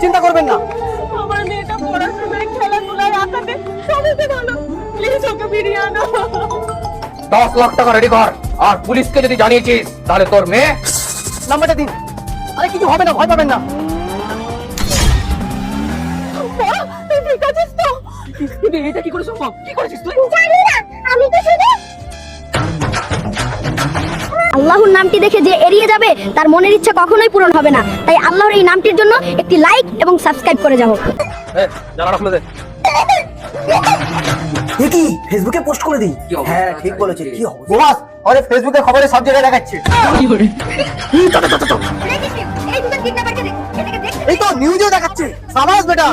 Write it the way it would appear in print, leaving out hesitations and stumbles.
চিন্তা করবেন না, আমার মেয়েটা পড়াশোনায় খেলাধুলায় আঁকাতে সবইতে ভালো, প্লিজ ওকে ফিরিয়ে আনো। 10 লাখ টাকা রেডি কর, আর পুলিশকে যদি জানিয়েছিস তাহলে তোর মেয়ে। নাম্বারটা দিন। আরে কিছু হবে না, ভয় পাবেন না। তুই ঠিক আছিস তো? এটা কি করে সম্ভব? কি করেছিস তুই? জানি না, আমি তো শুধু আল্লাহর নামটি দেখে যে এড়িয়ে যাবে তার মনের ইচ্ছা কখনোই পূরণ হবে না। তাই আল্লাহর এই নামটির জন্য একটি লাইক এবং সাবস্ক্রাইব করে যাও। জানালা খুলে দে। কি ফেসবুকে পোস্ট করে দিই? হ্যাঁ ঠিক বলেছিস। কি হবে বস? আরে ফেসবুকে খবরে সব জায়গায় দেখাচ্ছে। এই তো নিউজে দেখাচ্ছে। সাবাস বেটা।